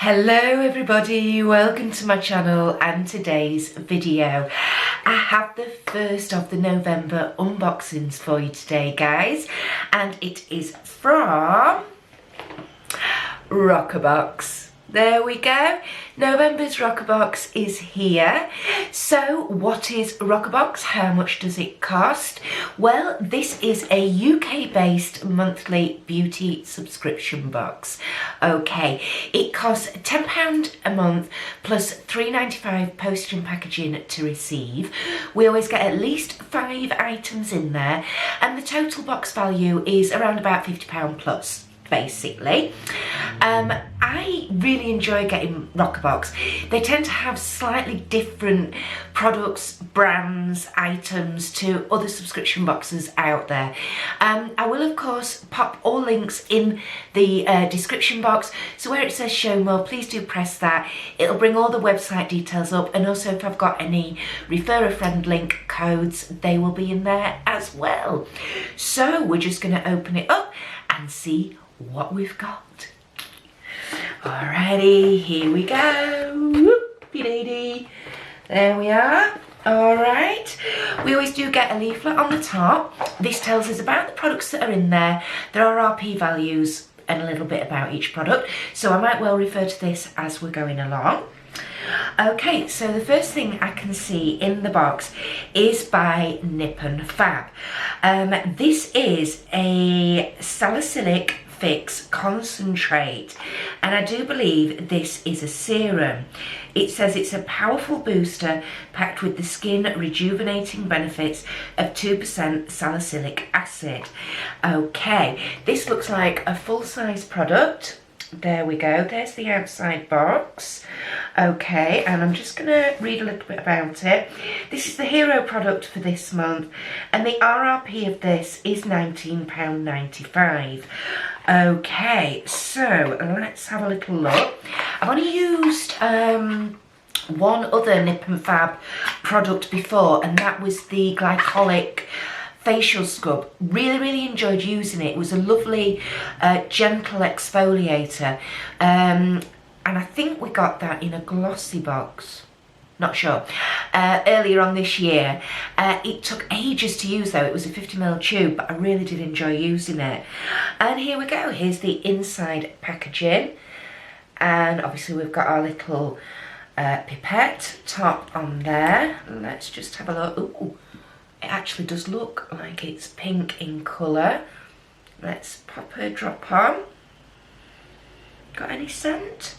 Hello everybody, welcome to my channel and today's video. I have the first of the November unboxings for you today, guys, and it is from Roccabox. There we go. November's Roccabox is here. So what is Roccabox? How much does it cost? Well, this is a UK-based monthly beauty subscription box. Okay, it costs £10 a month plus £3.95 postage and packaging to receive. We always get at least 5 items in there, and the total box value is around about £50 plus. Basically, I really enjoy getting Roccabox. They tend to have slightly different products, brands, items to other subscription boxes out there. I will of course pop all links in the description box, so where it says show more, please do press that. It'll bring all the website details up, and also if I've got any refer a friend link codes, they will be in there as well. So we're just going to open it up and see what we've got. Alrighty, here we go. Whoopie lady. There we are. Alright, we always do get a leaflet on the top. This tells us about the products that are in there, their RRP values, and a little bit about each product. So I might well refer to this as we're going along. Okay, so the first thing I can see in the box is by Nip and Fab. This is a salicylic fix concentrate, and I do believe this is a serum. It says it's a powerful booster packed with the skin rejuvenating benefits of 2% salicylic acid. Okay, this looks like a full-size product. There we go, there's the outside box. Okay, and I'm just going to read a little bit about it. This is the hero product for this month, and the RRP of this is £19.95. Okay, so let's have a little look. I've only used one other Nip and Fab product before, and that was the glycolic facial scrub. Really enjoyed using it. It was a lovely gentle exfoliator, and I think we got that in a glossy box, not sure, earlier on this year. It took ages to use though. It was a 50ml tube, but I really did enjoy using it. And here we go, here's the inside packaging, and obviously we've got our little pipette top on there. Let's just have a look. Ooh, it actually does look like it's pink in colour. Let's pop her drop on. Got any scent?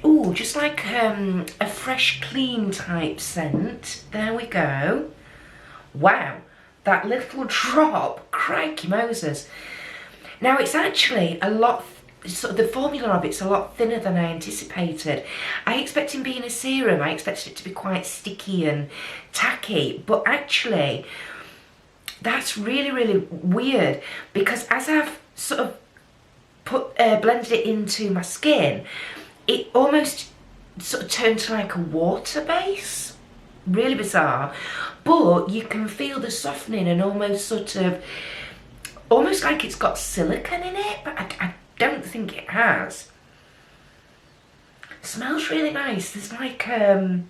Ooh, just like a fresh, clean type scent. There we go. Wow, that little drop, crikey Moses. Now it's actually a lot, sort of the formula of it's a lot thinner than I anticipated. I expected, being a serum, I expected it to be quite sticky and tacky, but actually that's really weird, because as I've sort of blended it into my skin, it almost sort of turned to like a water base. Really bizarre, but you can feel the softening and almost like it's got silicone in it, but I don't think it has. Smells really nice. There's like I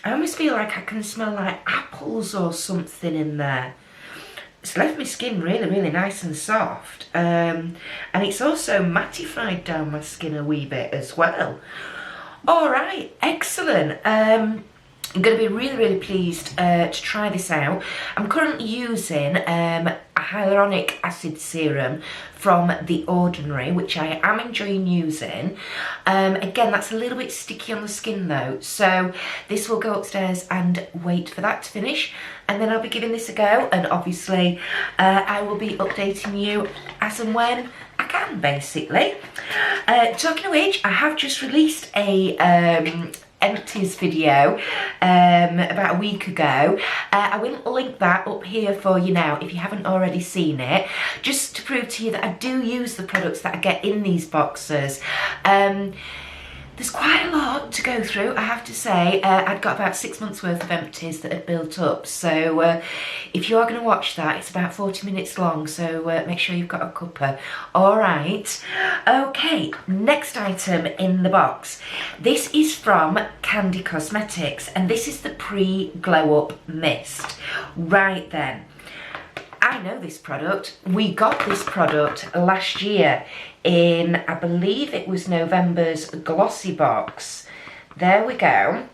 almost feel like I can smell like apples or something in there. It's left my skin really nice and soft, and it's also mattified down my skin a wee bit as well. Alright, excellent. I'm going to be really pleased to try this out. I'm currently using a hyaluronic acid serum from The Ordinary, which I am enjoying using. Again, that's a little bit sticky on the skin though, so this will go upstairs and wait for that to finish, and then I'll be giving this a go, and obviously I will be updating you as and when I can, basically. Talking of which, I have just released a empties video about a week ago. I will link that up here for you now if you haven't already seen it, just to prove to you that I do use the products that I get in these boxes. There's quite a lot to go through, I have to say. I'd got about 6 months worth of empties that had built up, so if you are going to watch that, it's about 40 minutes long, so make sure you've got a cuppa. Alright, okay, next item in the box. This is from Candy Cosmetics, and this is the Pre-Glow Up Mist. Right then. I know this product. We got this product last year in, I believe it was November's Glossy box. There we go.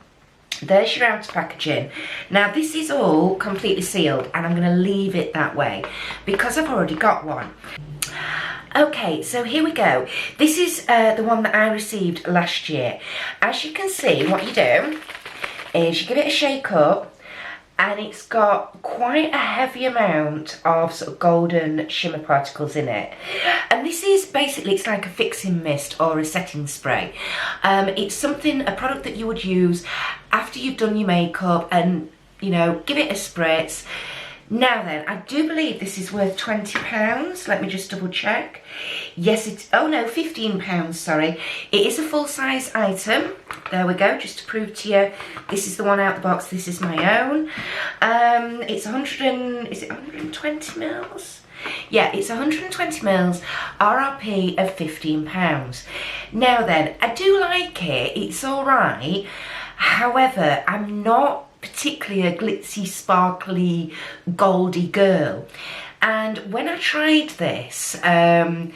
There's your outer packaging. Now this is all completely sealed and I'm going to leave it that way because I've already got one. Okay, so here we go. This is the one that I received last year. As you can see, what you do is you give it a shake up, and it's got quite a heavy amount of sort of golden shimmer particles in it. And this is basically, it's like a fixing mist or a setting spray. It's a product that you would use after you've done your makeup and, you know, give it a spritz. Now then, I do believe this is worth £20. Let me just double check. Yes, it's, oh no, £15, sorry. It is a full-size item. There we go, just to prove to you. This is the one out the box, this is my own. It's 120 mils? Yeah, it's 120 mils, RRP of £15. Now then, I do like it, it's alright. However, I'm not particularly a glitzy, sparkly, goldy girl. And when I tried this, I mean,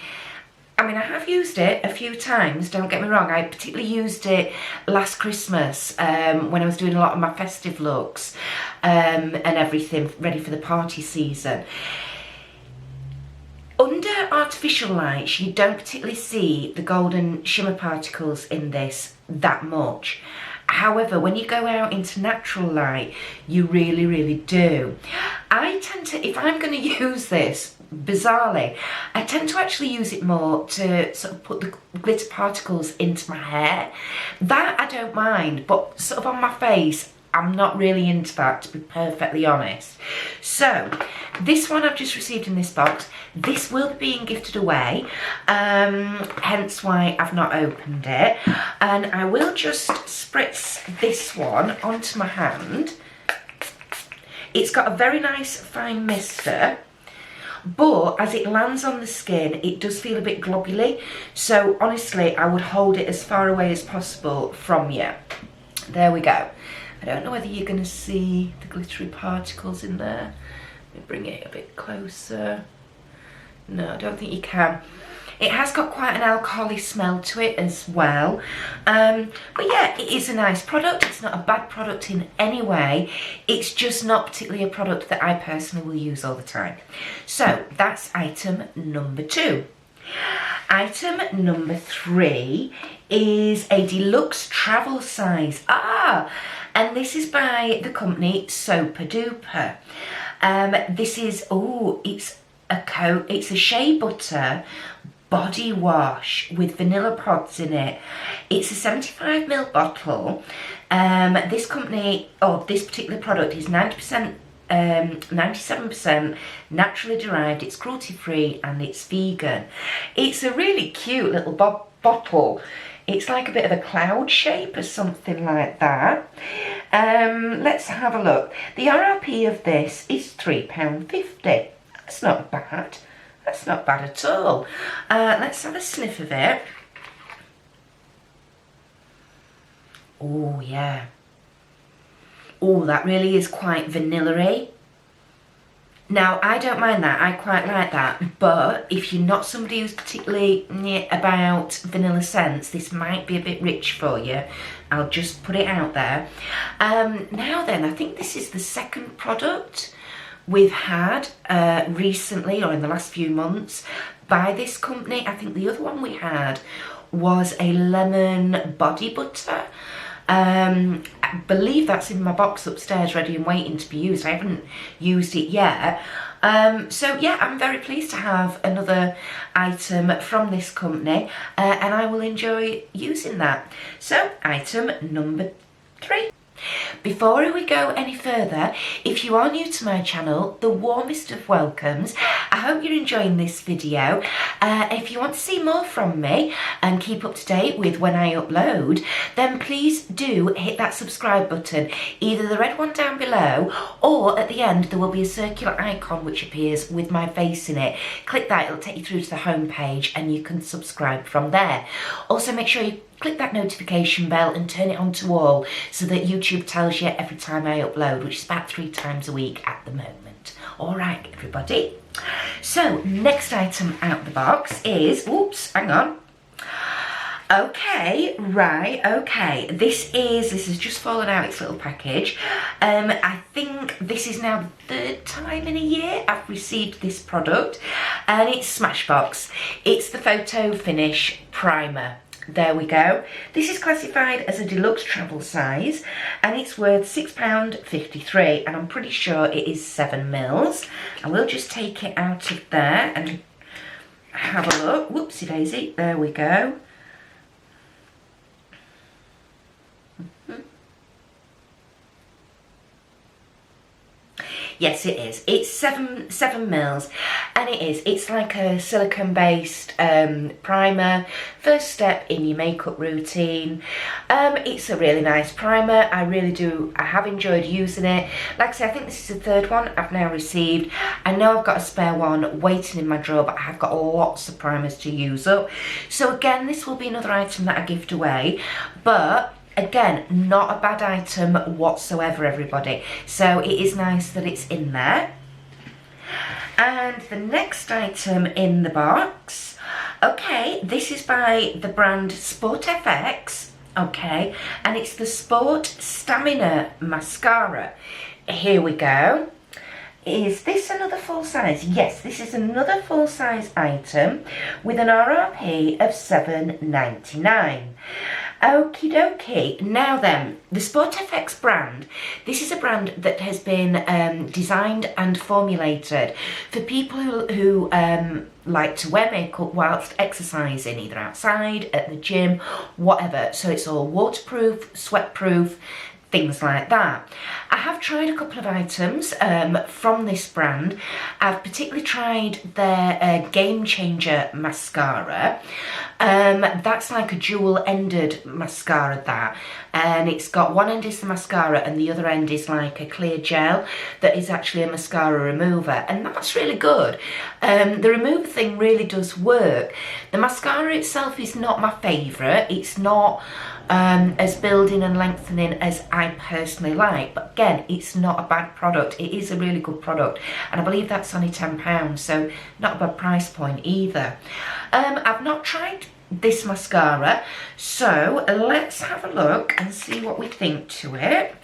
I have used it a few times, don't get me wrong. I particularly used it last Christmas when I was doing a lot of my festive looks and everything, ready for the party season. Under artificial lights, you don't particularly see the golden shimmer particles in this that much. However, when you go out into natural light, you really, really do. I tend to, if I'm going to use this, bizarrely, I tend to actually use it more to sort of put the glitter particles into my hair. That I don't mind, but sort of on my face, I'm not really into that, to be perfectly honest. So, this one I've just received in this box. This will be being gifted away, hence why I've not opened it. And I will just spritz this one onto my hand. It's got a very nice fine mister, but as it lands on the skin, it does feel a bit globulous. So honestly, I would hold it as far away as possible from you. There we go. I don't know whether you're going to see the glittery particles in there. Let me bring it a bit closer. No, I don't think you can. It has got quite an alcoholic smell to it as well. But yeah, it is a nice product. It's not a bad product in any way. It's just not particularly a product that I personally will use all the time. So that's item number 2. Item number 3 is a deluxe travel size. And this is by the company Duper. This is, it's a shea butter body wash with vanilla pods in it. It's a 75ml bottle. This company, this particular product is 97% naturally derived, it's cruelty free and it's vegan. It's a really cute little bottle. It's like a bit of a cloud shape or something like that. Let's have a look. The RRP of this is £3.50. That's not bad. That's not bad at all. Let's have a sniff of it. Oh yeah. Oh, that really is quite vanilla-y. Now, I don't mind that, I quite like that, but if you're not somebody who's particularly about vanilla scents, this might be a bit rich for you. I'll just put it out there. Now then, I think this is the second product we've had recently, or in the last few months, by this company. I think the other one we had was a lemon body butter. I believe that's in my box upstairs ready and waiting to be used. I haven't used it yet. So yeah, I'm very pleased to have another item from this company and I will enjoy using that. So item number 3. Before we go any further, if you are new to my channel, the warmest of welcomes. I hope you're enjoying this video. If you want to see more from me and keep up to date with when I upload, then please do hit that subscribe button, either the red one down below, or at the end there will be a circular icon which appears with my face in it. Click that, it'll take you through to the home page and you can subscribe from there. Also make sure you click that notification bell and turn it on to all so that YouTube tells you every time I upload, which is about 3 times a week at the moment. Alright everybody, so next item out the box is, oops, hang on. Okay, right, okay, this has just fallen out its little package. I think this is now the 3rd time in a year I've received this product, and it's Smashbox. It's the Photo Finish Primer. There we go. This is classified as a deluxe travel size and it's worth £6.53, and I'm pretty sure it is 7ml. I will just take it out of there and have a look. Whoopsie daisy, there we go. Yes, it is. It's 7ml, and it's like a silicone-based primer. First step in your makeup routine. It's a really nice primer. I have enjoyed using it. Like I say, I think this is the 3rd one I've now received. I know I've got a spare one waiting in my drawer, but I have got lots of primers to use up. So again, this will be another item that I gift away, but again, not a bad item whatsoever, everybody. So it is nice that it's in there. And the next item in the box, okay, this is by the brand SportFX, okay, and it's the Sport Stamina Mascara. Here we go. Is this another full size? Yes, this is another full size item with an RRP of £7.99. Okie dokie. Now then, the SportFX brand, this is a brand that has been designed and formulated for people who like to wear makeup whilst exercising, either outside, at the gym, whatever. So it's all waterproof, sweatproof, things like that. I have tried a couple of items from this brand. I've particularly tried their Game Changer mascara. That's like a dual-ended mascara, that, and it's got one end is the mascara and the other end is like a clear gel that is actually a mascara remover, and that's really good. The remover thing really does work. The mascara itself is not my favourite. It's not as building and lengthening as I personally like, but again, it's not a bad product. It is a really good product, and I believe that's only £10, so not a bad price point either. I've not tried this mascara, so let's have a look and see what we think to it.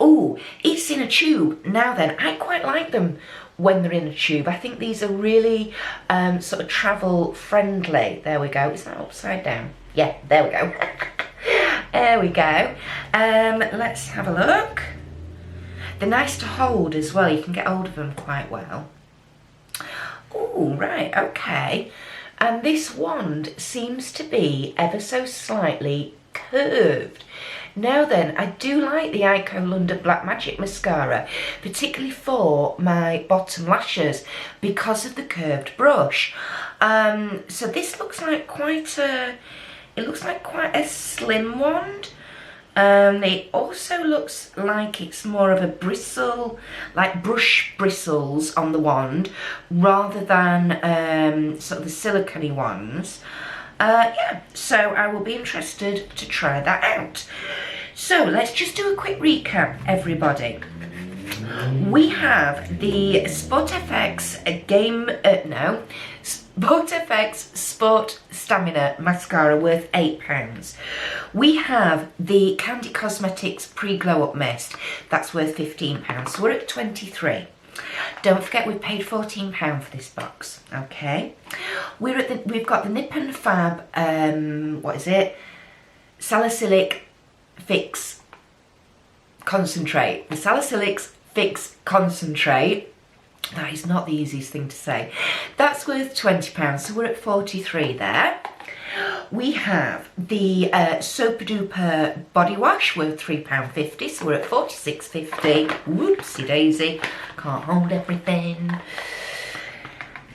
Oh, it's in a tube. Now then, I quite like them when they're in a tube. I think these are really sort of travel friendly. There we go. Is that upside down? Yeah, there we go. There we go. Let's have a look. They're nice to hold as well. You can get hold of them quite well. Oh, right, okay. And this wand seems to be ever so slightly curved. Now then, I do like the Ico London Black Magic Mascara, particularly for my bottom lashes, because of the curved brush. So this looks like quite a slim wand. It also looks like it's more of a bristle, like brush bristles on the wand, rather than sort of the silicone-y ones. Yeah, so I will be interested to try that out. So let's just do a quick recap, everybody. We have the SportFX SportFX Sport Stamina Mascara worth £8. We have the Candy Cosmetics Pre-Glow Up Mist, that's worth £15, so we're at 23. Don't forget we've paid £14 for this box, okay? We've got the Nip and Fab, what is it? Salicylic Fix Concentrate. The Salicylic Fix Concentrate. That is not the easiest thing to say. That's worth £20, so we're at 43 there. we have the Super Duper body wash worth £3.50, so we're at £46.50. Whoopsie daisy, can't hold everything.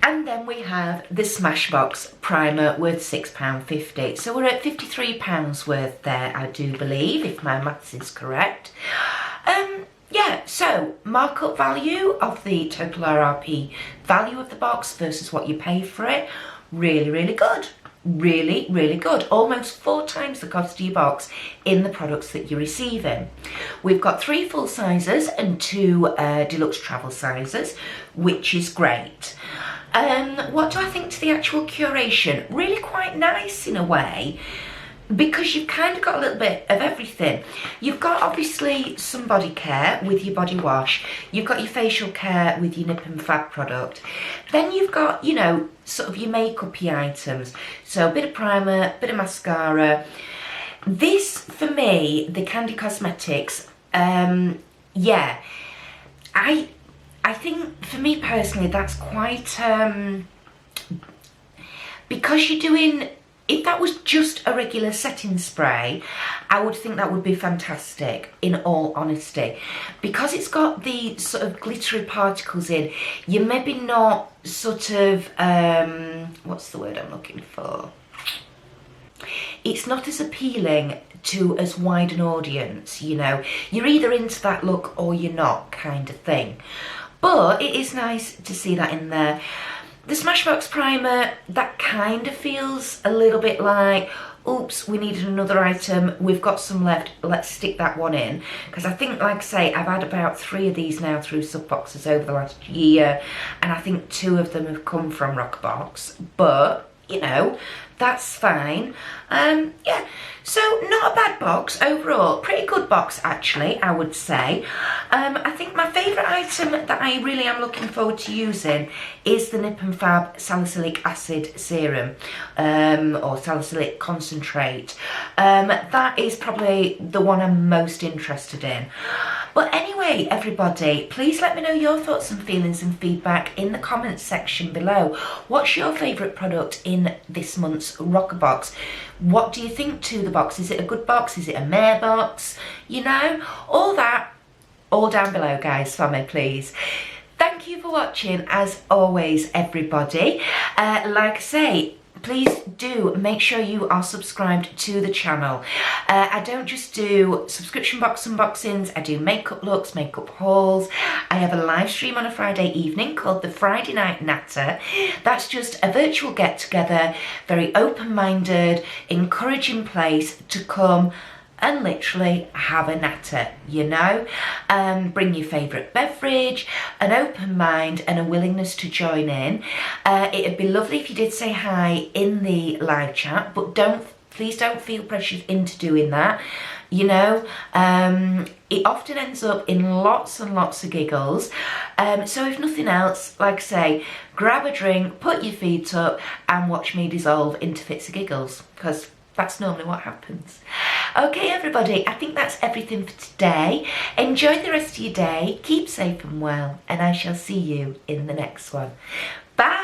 And then we have the Smashbox primer worth £6.50, so we're at £53 worth there, I do believe, if my maths is correct. Yeah, so markup value of the total RRP value of the box versus what you pay for it, really, really good. Really, really good. Almost 4 times the cost of your box in the products that you're receiving. We've got 3 full sizes and 2 deluxe travel sizes, which is great. What do I think to the actual curation? Really quite nice in a way, because you've kind of got a little bit of everything. You've got obviously some body care with your body wash. You've got your facial care with your Nip and Fab product. Then you've got, you know, sort of your makeup-y items. So a bit of primer, bit of mascara. This, for me, the Candy Cosmetics, yeah, I think for me personally, that's quite, because you're doing, if that was just a regular setting spray, I would think that would be fantastic, in all honesty. Because it's got the sort of glittery particles in, you're maybe not sort of, what's the word I'm looking for? It's not as appealing to as wide an audience, you know. You're either into that look or you're not, kind of thing. But it is nice to see that in there. The Smashbox primer, that kind of feels a little bit like, oops, we needed another item, we've got some left, let's stick that one in. Because I think, like I say, I've had about 3 of these now through Subboxes over the last year, and I think 2 of them have come from Roccabox, but, you know, that's fine. Yeah, so not a bad box overall, pretty good box actually, I would say. I think my favourite item that I really am looking forward to using is the Nip and Fab Salicylic Acid Serum, or Salicylic Concentrate. That is probably the one I'm most interested in. But anyway, everybody, please let me know your thoughts and feelings and feedback in the comments section below. What's your favourite product in this month's Roccabox? What do you think to the box? Is it a good box? Is it a meh box? You know, all that, all down below, guys, for me, please. Thank you for watching, as always, everybody. Like I say, please do make sure you are subscribed to the channel. I don't just do subscription box unboxings, I do makeup looks, makeup hauls. I have a live stream on a Friday evening called the Friday Night Natter. That's just a virtual get-together, very open-minded, encouraging place to come and literally have a natter, you know. Bring your favourite beverage, an open mind and a willingness to join in. It'd be lovely if you did say hi in the live chat, but please don't feel pressured into doing that, you know. It often ends up in lots and lots of giggles. So if nothing else, like I say, grab a drink, put your feet up and watch me dissolve into fits of giggles, because that's normally what happens. Okay, everybody, I think that's everything for today. Enjoy the rest of your day, keep safe and well, and I shall see you in the next one. Bye!